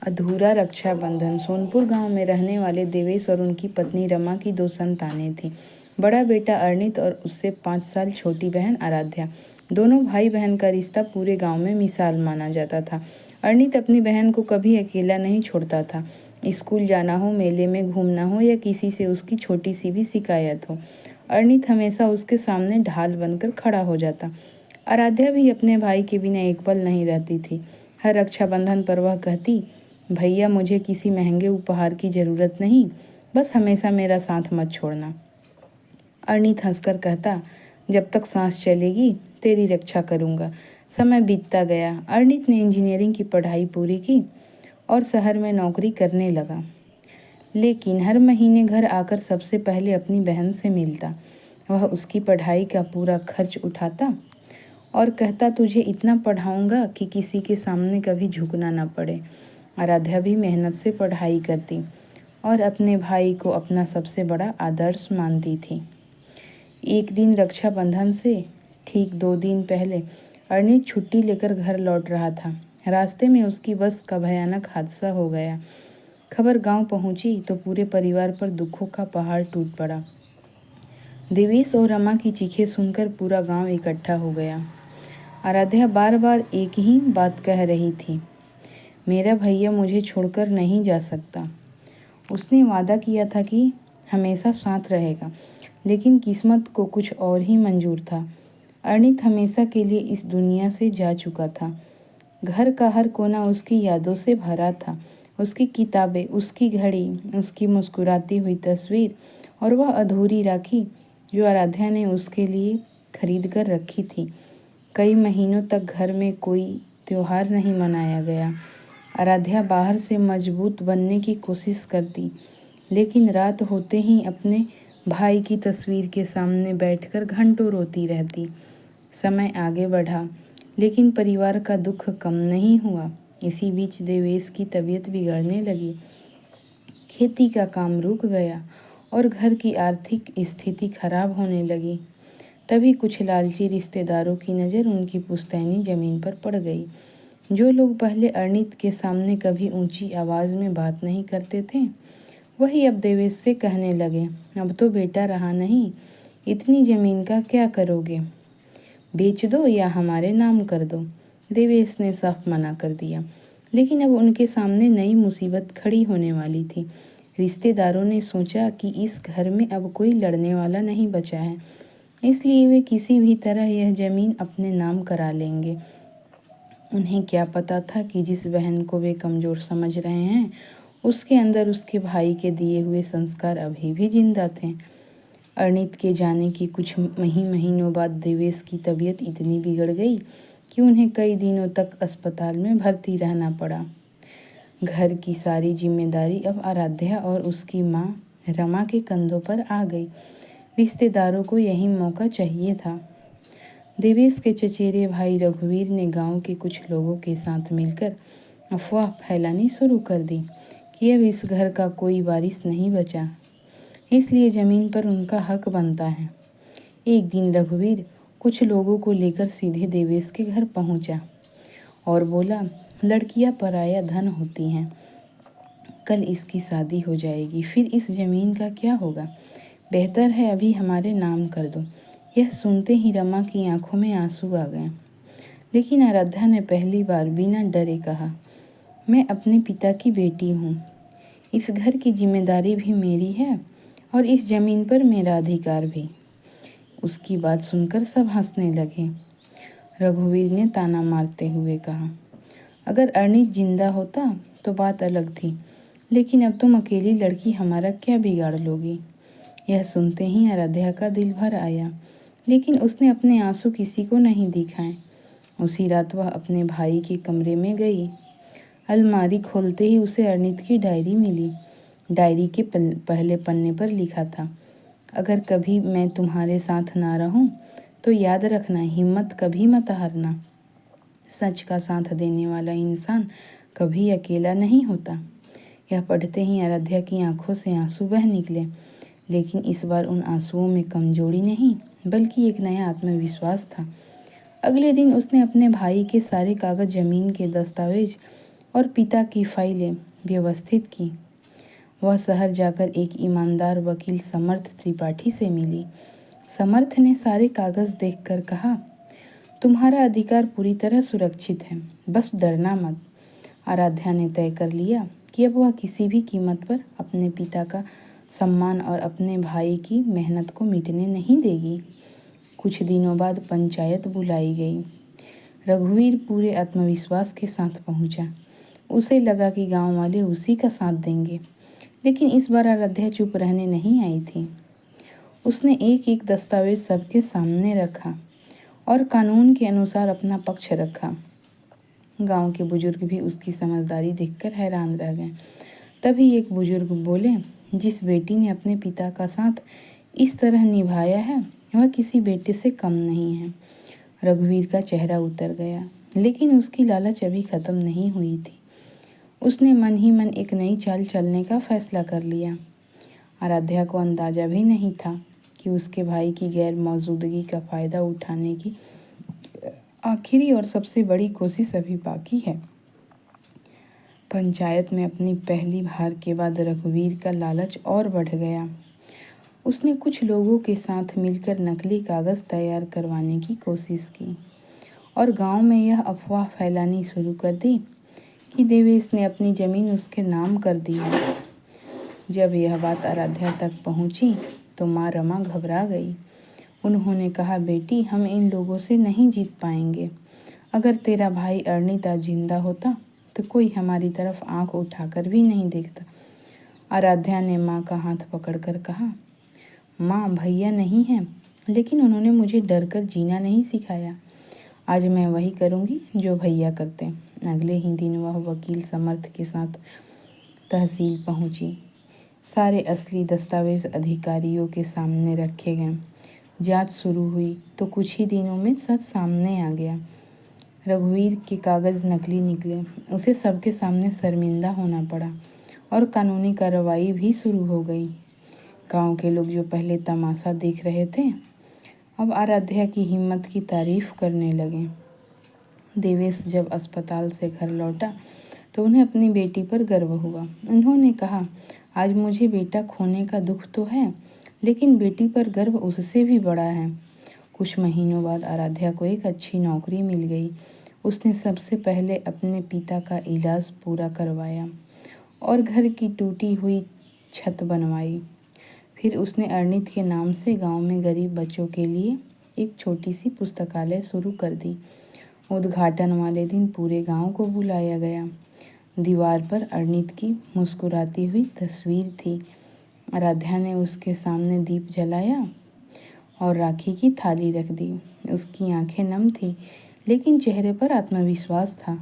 अधूरा रक्षाबंधन। सोनपुर गांव में रहने वाले देवेश और उनकी पत्नी रमा की दो संतानें थीं। बड़ा बेटा अर्णित और उससे 5 साल छोटी बहन आराध्या। दोनों भाई बहन का रिश्ता पूरे गांव में मिसाल माना जाता था। अर्णित अपनी बहन को कभी अकेला नहीं छोड़ता था। स्कूल जाना हो, मेले में घूमना हो या किसी से उसकी छोटी सी भी शिकायत हो, अर्णित हमेशा उसके सामने ढाल बनकर खड़ा हो जाता। आराध्या भी अपने भाई के बिना एक पल नहीं रहती थी। हर रक्षाबंधन पर वह कहती, भैया मुझे किसी महंगे उपहार की ज़रूरत नहीं, बस हमेशा मेरा साथ मत छोड़ना। अर्णित हंसकर कहता, जब तक सांस चलेगी तेरी रक्षा करूँगा। समय बीतता गया। अर्णित ने इंजीनियरिंग की पढ़ाई पूरी की और शहर में नौकरी करने लगा, लेकिन हर महीने घर आकर सबसे पहले अपनी बहन से मिलता। वह उसकी पढ़ाई का पूरा खर्च उठाता और कहता, तुझे इतना पढ़ाऊँगा कि किसी के सामने कभी झुकना ना पड़े। आराध्या भी मेहनत से पढ़ाई करती और अपने भाई को अपना सबसे बड़ा आदर्श मानती थी। एक दिन रक्षाबंधन से ठीक 2 दिन पहले अर्णित छुट्टी लेकर घर लौट रहा था। रास्ते में उसकी बस का भयानक हादसा हो गया। खबर गांव पहुंची तो पूरे परिवार पर दुखों का पहाड़ टूट पड़ा। देवेश और रमा की चीखें सुनकर पूरा गांव इकट्ठा हो गया। आराध्या बार बार एक ही बात कह रही थी, मेरा भैया मुझे छोड़कर नहीं जा सकता। उसने वादा किया था कि हमेशा साथ रहेगा, लेकिन किस्मत को कुछ और ही मंजूर था। अर्णित हमेशा के लिए इस दुनिया से जा चुका था। घर का हर कोना उसकी यादों से भरा था। उसकी किताबें, उसकी घड़ी, उसकी मुस्कुराती हुई तस्वीर और वह अधूरी राखी जो आराध्या ने उसके लिए खरीद कर रखी थी। कई महीनों तक घर में कोई त्योहार नहीं मनाया गया। आराध्या बाहर से मजबूत बनने की कोशिश करती, लेकिन रात होते ही अपने भाई की तस्वीर के सामने बैठकर घंटों रोती रहती। समय आगे बढ़ा, लेकिन परिवार का दुख कम नहीं हुआ। इसी बीच देवेश की तबीयत बिगड़ने लगी। खेती का काम रुक गया और घर की आर्थिक स्थिति खराब होने लगी। तभी कुछ लालची रिश्तेदारों की नज़र उनकी पुश्तैनी ज़मीन पर पड़ गई। जो लोग पहले अर्णित के सामने कभी ऊंची आवाज़ में बात नहीं करते थे, वही अब देवेश से कहने लगे, अब तो बेटा रहा नहीं, इतनी ज़मीन का क्या करोगे? बेच दो या हमारे नाम कर दो। देवेश ने साफ मना कर दिया, लेकिन अब उनके सामने नई मुसीबत खड़ी होने वाली थी। रिश्तेदारों ने सोचा कि इस घर में अब कोई लड़ने वाला नहीं बचा है, इसलिए वे किसी भी तरह यह ज़मीन अपने नाम करा लेंगे। उन्हें क्या पता था कि जिस बहन को वे कमज़ोर समझ रहे हैं, उसके अंदर उसके भाई के दिए हुए संस्कार अभी भी जिंदा थे। अर्णित के जाने की कुछ महीनों बाद देवेश की तबीयत इतनी बिगड़ गई कि उन्हें कई दिनों तक अस्पताल में भर्ती रहना पड़ा। घर की सारी जिम्मेदारी अब आराध्या और उसकी माँ रमा के कंधों पर आ गई। रिश्तेदारों को यही मौका चाहिए था। देवेश के चचेरे भाई रघुवीर ने गांव के कुछ लोगों के साथ मिलकर अफवाह फैलानी शुरू कर दी कि अब इस घर का कोई वारिस नहीं बचा, इसलिए ज़मीन पर उनका हक बनता है। एक दिन रघुवीर कुछ लोगों को लेकर सीधे देवेश के घर पहुंचा और बोला, लड़कियां पराया धन होती हैं, कल इसकी शादी हो जाएगी, फिर इस ज़मीन का क्या होगा? बेहतर है अभी हमारे नाम कर दो। यह सुनते ही रमा की आंखों में आंसू आ गए, लेकिन आराध्या ने पहली बार बिना डरे कहा, मैं अपने पिता की बेटी हूँ, इस घर की जिम्मेदारी भी मेरी है और इस ज़मीन पर मेरा अधिकार भी। उसकी बात सुनकर सब हंसने लगे। रघुवीर ने ताना मारते हुए कहा, अगर अर्णित जिंदा होता तो बात अलग थी, लेकिन अब तुम अकेली लड़की हमारा क्या बिगाड़ लोगी? यह सुनते ही आराध्या का दिल भर आया, लेकिन उसने अपने आंसू किसी को नहीं दिखाए। उसी रात वह अपने भाई के कमरे में गई। अलमारी खोलते ही उसे अर्णित की डायरी मिली। डायरी के पहले पन्ने पर लिखा था, अगर कभी मैं तुम्हारे साथ ना रहूं तो याद रखना, हिम्मत कभी मत हारना। सच का साथ देने वाला इंसान कभी अकेला नहीं होता। यह पढ़ते ही आराध्या की आंखों से आंसू बह निकले, लेकिन इस बार उन आंसुओं में कमजोरी नहीं, बल्कि एक नया आत्मविश्वास था। अगले दिन उसने अपने भाई के सारे कागज, जमीन के दस्तावेज और पिता की फाइलें व्यवस्थित की। वह शहर जाकर एक ईमानदार वकील समर्थ त्रिपाठी से मिली। समर्थ ने सारे कागज देखकर कहा, तुम्हारा अधिकार पूरी तरह सुरक्षित है, बस डरना मत। आराध्या ने तय कर लिया कि अब वह किसी भी कीमत पर अपने पिता का सम्मान और अपने भाई की मेहनत को मिटने नहीं देगी। कुछ दिनों बाद पंचायत बुलाई गई। रघुवीर पूरे आत्मविश्वास के साथ पहुंचा। उसे लगा कि गांव वाले उसी का साथ देंगे, लेकिन इस बार आराध्या चुप रहने नहीं आई थी। उसने एक एक दस्तावेज सबके सामने रखा और कानून के अनुसार अपना पक्ष रखा। गांव के बुजुर्ग भी उसकी समझदारी देखकर हैरान रह गए। तभी एक बुजुर्ग बोले, जिस बेटी ने अपने पिता का साथ इस तरह निभाया है वह किसी बेटे से कम नहीं है। रघुवीर का चेहरा उतर गया, लेकिन उसकी लालच अभी खत्म नहीं हुई थी। उसने मन ही मन एक नई चाल चलने का फैसला कर लिया। आराध्या को अंदाजा भी नहीं था कि उसके भाई की गैर मौजूदगी का फायदा उठाने की आखिरी और सबसे बड़ी कोशिश अभी बाकी है। पंचायत में अपनी पहली हार के बाद रघुवीर का लालच और बढ़ गया। उसने कुछ लोगों के साथ मिलकर नकली कागज तैयार करवाने की कोशिश की और गांव में यह अफवाह फैलानी शुरू कर दी कि देवेश ने अपनी जमीन उसके नाम कर दी है। जब यह बात आराध्या तक पहुंची तो माँ रमा घबरा गई। उन्होंने कहा, बेटी, हम इन लोगों से नहीं जीत पाएंगे। अगर तेरा भाई अरनित आज जिंदा होता तो कोई हमारी तरफ आंख उठाकर भी नहीं देखता। आराध्या ने माँ का हाथ पकड़कर कहा, माँ, भैया नहीं हैं, लेकिन उन्होंने मुझे डर कर जीना नहीं सिखाया। आज मैं वही करूँगी जो भैया करते। अगले ही दिन वह वकील समर्थ के साथ तहसील पहुँची। सारे असली दस्तावेज अधिकारियों के सामने रखे गए। जांच शुरू हुई तो कुछ ही दिनों में सच सामने आ गया। रघुवीर के कागज नकली निकले। उसे सबके सामने शर्मिंदा होना पड़ा और कानूनी कार्रवाई भी शुरू हो गई। गांव के लोग जो पहले तमाशा देख रहे थे, अब आराध्या की हिम्मत की तारीफ करने लगे। देवेश जब अस्पताल से घर लौटा तो उन्हें अपनी बेटी पर गर्व हुआ। उन्होंने कहा, आज मुझे बेटा खोने का दुख तो है, लेकिन बेटी पर गर्व उससे भी बड़ा है। कुछ महीनों बाद आराध्या को एक अच्छी नौकरी मिल गई। उसने सबसे पहले अपने पिता का इलाज पूरा करवाया और घर की टूटी हुई छत बनवाई। फिर उसने अरनित के नाम से गांव में गरीब बच्चों के लिए एक छोटी सी पुस्तकालय शुरू कर दी। उद्घाटन वाले दिन पूरे गांव को बुलाया गया। दीवार पर अरनित की मुस्कुराती हुई तस्वीर थी। आराध्या ने उसके सामने दीप जलाया और राखी की थाली रख दी। उसकी आंखें नम थी, लेकिन चेहरे पर आत्मविश्वास था।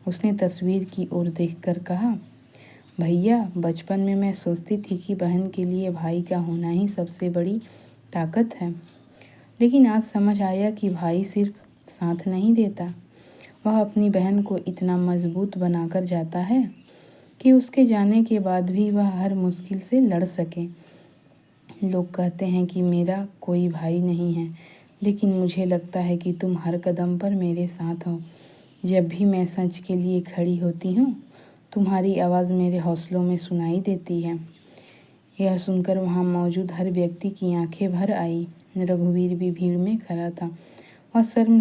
उसने तस्वीर की ओर देखकर कहा, भैया, बचपन में मैं सोचती थी कि बहन के लिए भाई का होना ही सबसे बड़ी ताकत है, लेकिन आज समझ आया कि भाई सिर्फ साथ नहीं देता, वह अपनी बहन को इतना मजबूत बनाकर जाता है कि उसके जाने के बाद भी वह हर मुश्किल से लड़ सके। लोग कहते हैं कि मेरा कोई भाई नहीं है, लेकिन मुझे लगता है कि तुम हर कदम पर मेरे साथ हो। जब भी मैं सच के लिए खड़ी होती हूँ, तुम्हारी आवाज़ मेरे हौसलों में सुनाई देती है। यह सुनकर वहाँ मौजूद हर व्यक्ति की आंखें भर आई। रघुवीर भी भीड़ में खड़ा था। वह शर्म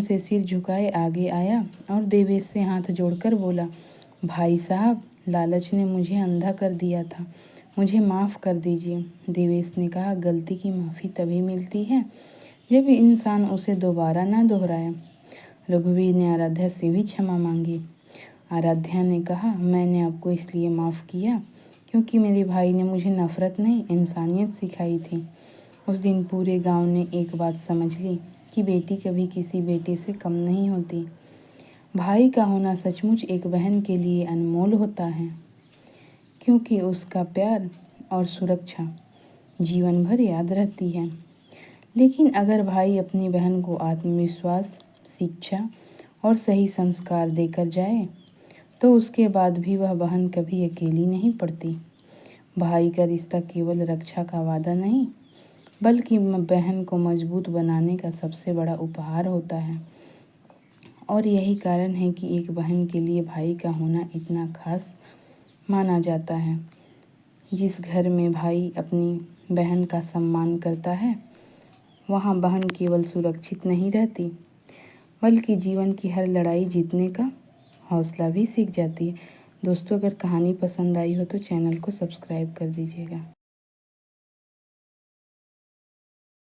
से सिर झुकाए आगे आया और देवेश से हाथ जोड़कर बोला, भाई साहब, लालच ने मुझे अंधा कर दिया था, मुझे माफ़ कर दीजिए। देवेश ने कहा, गलती की माफ़ी तभी मिलती है जब इंसान उसे दोबारा ना दोहराए। रघुवीर ने आराध्या से भी क्षमा मांगी। आराध्या ने कहा, मैंने आपको इसलिए माफ़ किया क्योंकि मेरे भाई ने मुझे नफ़रत नहीं, इंसानियत सिखाई थी। उस दिन पूरे गांव ने एक बात समझ ली कि बेटी कभी किसी बेटे से कम नहीं होती। भाई का होना सचमुच एक बहन के लिए अनमोल होता है, क्योंकि उसका प्यार और सुरक्षा जीवन भर याद रहती है। लेकिन अगर भाई अपनी बहन को आत्मविश्वास, शिक्षा और सही संस्कार देकर जाए तो उसके बाद भी वह बहन कभी अकेली नहीं पड़ती। भाई का रिश्ता केवल रक्षा का वादा नहीं, बल्कि बहन को मजबूत बनाने का सबसे बड़ा उपहार होता है। और यही कारण है कि एक बहन के लिए भाई का होना इतना खास माना जाता है। जिस घर में भाई अपनी बहन का सम्मान करता है, वहाँ बहन केवल सुरक्षित नहीं रहती, बल्कि जीवन की हर लड़ाई जीतने का हौसला भी सीख जाती है। दोस्तों, अगर कहानी पसंद आई हो तो चैनल को सब्सक्राइब कर दीजिएगा।